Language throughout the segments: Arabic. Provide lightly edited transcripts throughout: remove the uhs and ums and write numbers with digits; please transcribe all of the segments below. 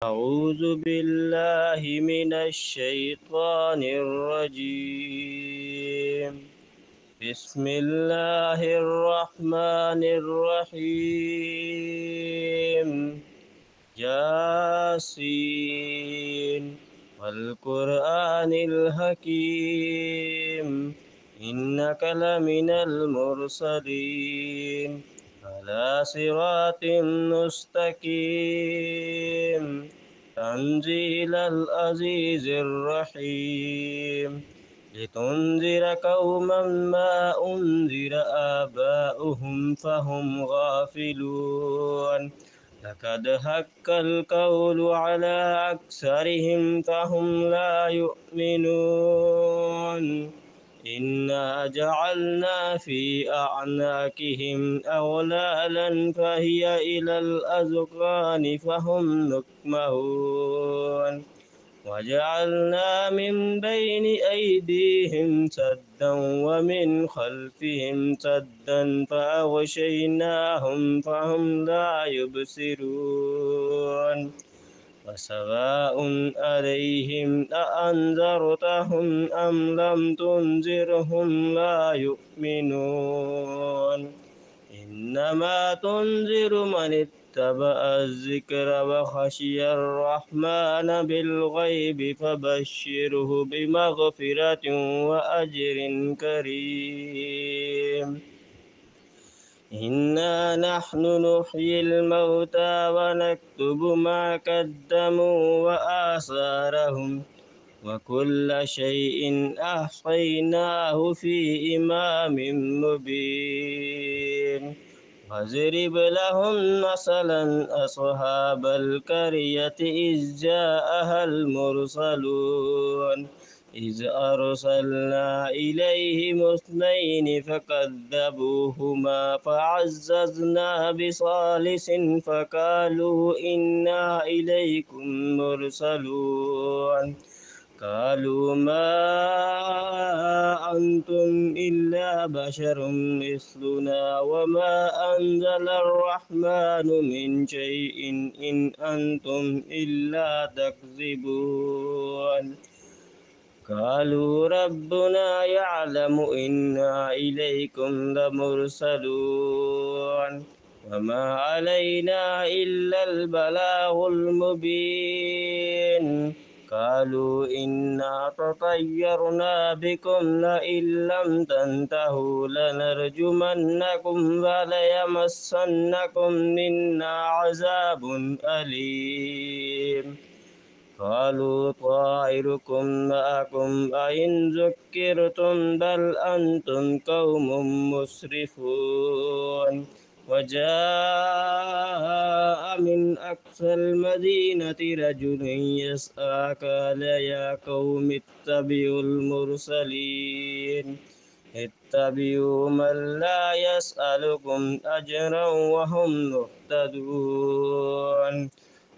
أعوذ بالله من الشيطان الرجيم. بسم الله الرحمن الرحيم. ياسين والقرآن الحكيم إنك لمن المرسلين على صراط مستقيم تنزيل العزيز الرحيم لتنذر قوما ما أنذر آباؤهم فهم غافلون لقد حق القول على أكثرهم فهم لا يؤمنون إنا جعلنا في أعناقهم أغلالا فهي إلى الأذقان فهم مقمحون وجعلنا من بين أيديهم سدا ومن خلفهم سدا فأغشيناهم فهم لا يبصرون وسواء عليهم أأنذرتهم أم لم تنذرهم لا يؤمنون إنما تنذر من اتبع الذكر وخشي الرحمن بالغيب فبشره بمغفرة وأجر كريم إنا نحن نحيي الموتى ونكتب ما قدموا وآثارهم وكل شيء أحصيناه في إمام مبين واضرب لهم مثلا أصحاب القرية إذ جاءها المرسلون إذ أرسلنا إليهم اثنين فكذبوهما فعززنا بثالث فقالوا إنا إليكم مرسلون قالوا ما أنتم إلا بشر مثلنا وما أنزل الرحمن من شيء إن أنتم إلا تكذبون قالوا ربنا يعلم إنا إليكم لمرسلون وما علينا إلا البلاغ المبين قالوا إنا تطيرنا بكم لئن لم تنتهوا لنرجمنكم وليمسنكم منا عذاب أليم قالوا طائركم معكم أئن ذكرتم بل أنتم قوم مسرفون وجاء من أقصى المدينة رجل يسعى قال يا قوم اتبعوا المرسلين اتبعوا من لا يسألكم أجرا وهم مهتدون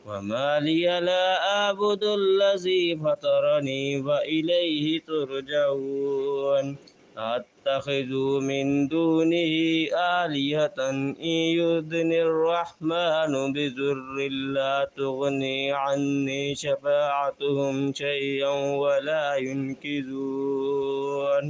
وما لي لا أعبد الذي فطرني وإليه ترجعون أتخذ من دونه آلهة إن يردني الرحمن بضر لا تغني عني شفاعتهم شيئا ولا ينقذون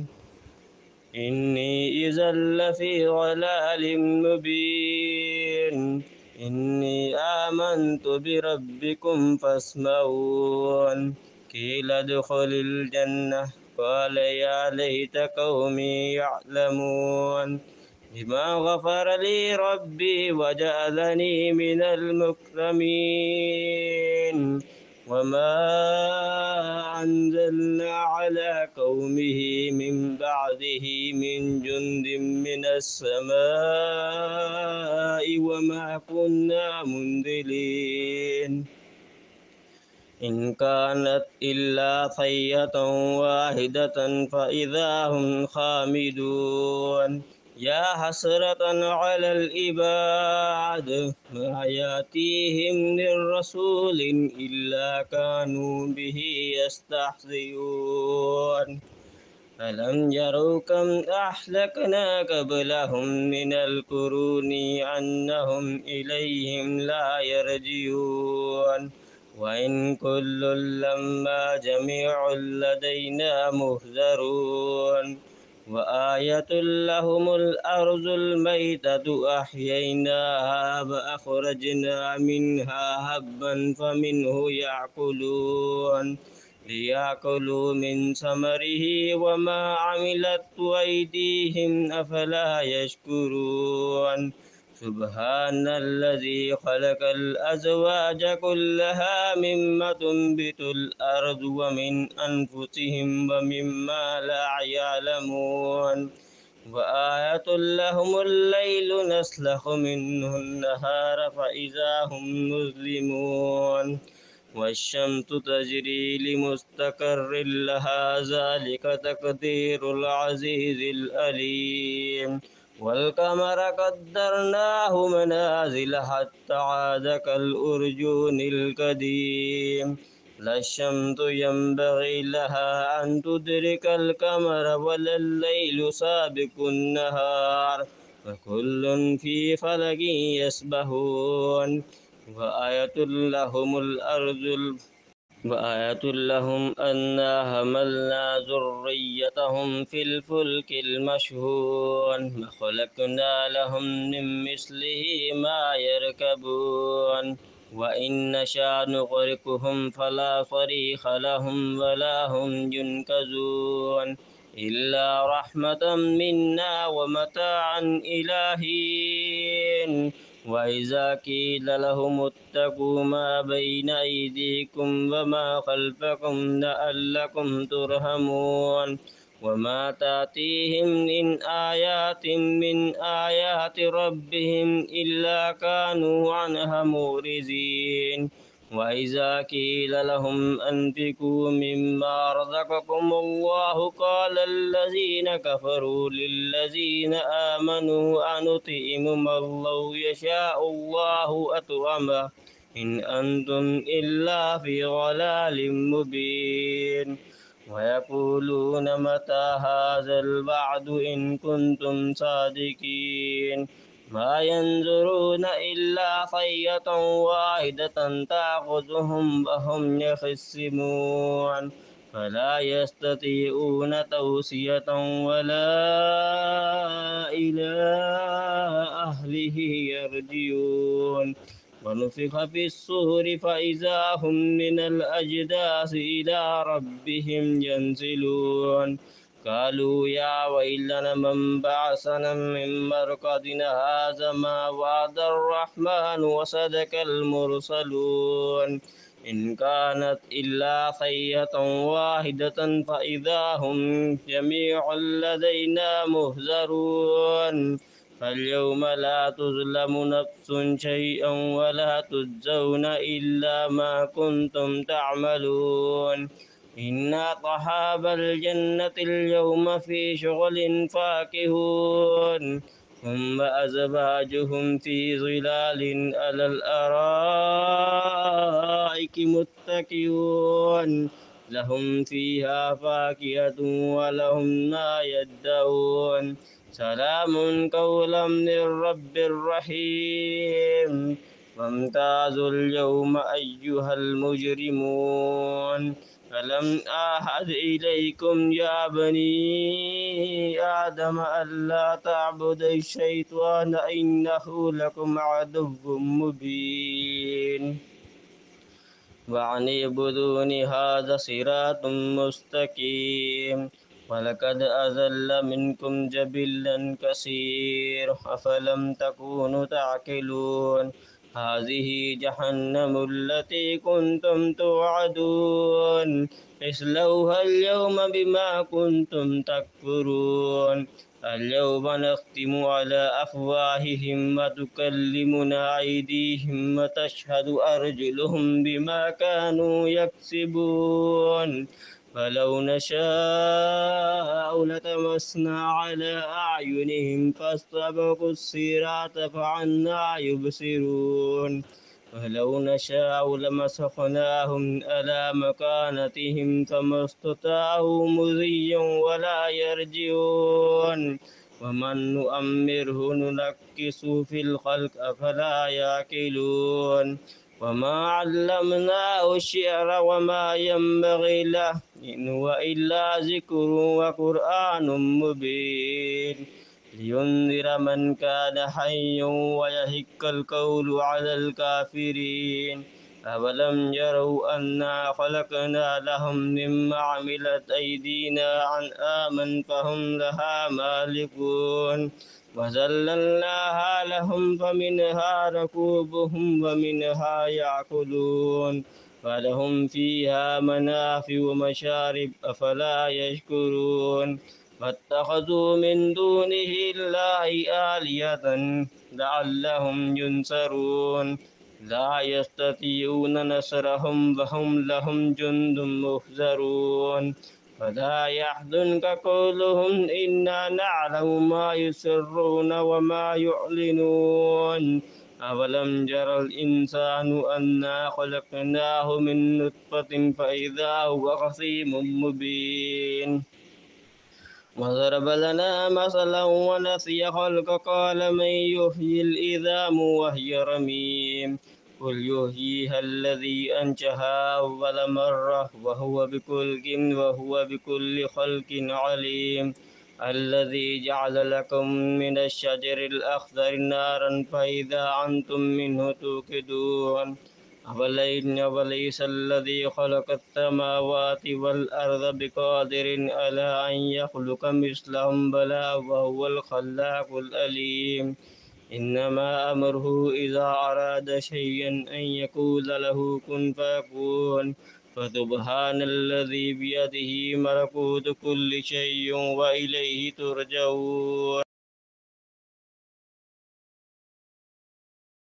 إني إذا لفي ضلال مبين إني آمنت بربكم فاسمعون قيل ادخل الجنة قال يا ليت قومي يعلمون بما غفر لي ربي وجعلني من المكرمين وما أنزلنا على قومه من بعده من جند من السماء وما كنا منزلين إن كانت إلا صيحة واحدة فإذا هم خامدون يا حسرة على العباد ما يأتيهم من رسول إلا كانوا به يستهزئون ألم يروا كم أهلكنا قبلهم من القرون أنهم إليهم لا يرجعون وإن كل لما جميع لدينا محضرون وآية لهم الأرض الميتة أحييناها فأخرجنا منها حبا فمنه يأكلون ليأكلوا من ثمره وما عملت أيديهم أفلا يشكرون سبحان الذي خلق الأزواج كلها مما تنبت الأرض ومن أنفسهم ومما لا يعلمون وآية لهم الليل نسلخ منه النهار فإذا هم مظلمون والشمس تجري لمستقر لها ذلك تقدير العزيز الأليم والقمر قدرناه منازل حتى عاد كالأرجون القديم لا الشمس ينبغي لها أن تدرك القمر ولا الليل سابق النهار وكل في فلك يسبحون وآية لهم وآية لهم أنا حملنا ذريتهم في الفلك المشحون وخلقنا لهم من مثله ما يركبون وإن نشأ نغرقهم فلا صريخ لهم ولا هم ينقذون إلا رحمة منا ومتاعا إلى حين وإذا قيل لهم اتقوا ما بين أيديكم وما خلفكم لعلكم ترحمون وما تأتيهم من آيات ربهم إلا كانوا عنها مورزين وإذا قيل لهم أنفقوا مما رزقكم الله قال الذين كفروا للذين آمنوا أنطعم من لو يشاء الله أطعمه إن أنتم إلا في ضلال مبين ويقولون متى هذا الوعد إن كنتم صادقين ما ينظرون إلا صيحة واحدة تأخذهم وهم يخصمون فلا يستطيعون توصية ولا إلى أهله يرجعون ونفخ في الصور فإذا هم من الأجداث إلى ربهم ينزلون قالوا يا ويلنا من بعثنا من مرقدنا هذا ما وعد الرحمن وصدق المرسلون إن كانت إلا صيحة واحدة فإذا هم جميع لدينا محضرون فاليوم لا تظلم نفس شيئا ولا تجزون إلا ما كنتم تعملون إن أصحاب الجنة اليوم في شغل فاكهون هم أزواجهم في ظلال على الأرائك متكئون لهم فيها فاكهة ولهم ما يدعون سلام قولا من رب رحيم وامتازوا اليوم أيها المجرمون ألم أعهد إليكم يا بني آدم ألا تعبدوا الشيطان إنه لكم عدو مبين وأن اعبدوني هذا صراط مستقيم ولقد أضل منكم جبلا كثير أفلم تكونوا تعقلون هذه جهنم التي كنتم توعدون اصلوها اليوم بما كنتم تكفرون اليوم نختم على أفواههم وتكلمنا أيديهم وتشهد أرجلهم بما كانوا يكسبون فلو نشاء لتمسنا على أعينهم فاستبقوا الصراط فعنا يبصرون ولو نشاء لمسخناهم على مكانتهم فما استطاعوا مضيا ولا يرجعون ومن نؤمره ننكسه في الخلق أفلا يعقلون وما علمناه الشعر وما ينبغي له إن هو إلا ذكر وقرآن مبين لينذر من كان حيا ويحق القول على الكافرين أولم يروا أنا خلقنا لهم مما عملت أيدينا أنعاما فهم لها مالكون وذللناها لهم فمنها ركوبهم ومنها يأكلون ولهم فيها منافع ومشارب أفلا يشكرون فاتخذوا من دونه الله آلهة لعلهم ينصرون لا يستطيعون نصرهم وهم لهم جند محضرون فلا يحزنك قولهم إنا نعلم ما يسرون وما يعلنون أولم ير الإنسان أنا خلقناه من نطفة فإذا هو خصيم مبين وضرب لنا مثلا ونسي خلق قال من يحيي العظام وهي رميم قل يحييها الذي أنشأها أول مرة وهو بكل خلق عليم الذي جعل لكم من الشجر الأخضر نارا فإذا أنتم منه توقدون أوليس الذي خلق السماوات والأرض بقادر على أن يخلق مثلهم بلى وهو الخلاق العليم إنما أمره إذا أراد شيئا أن يقول له كن فيكون فسبحان الذي بيده ملكوت كل شيء وإليه ترجعون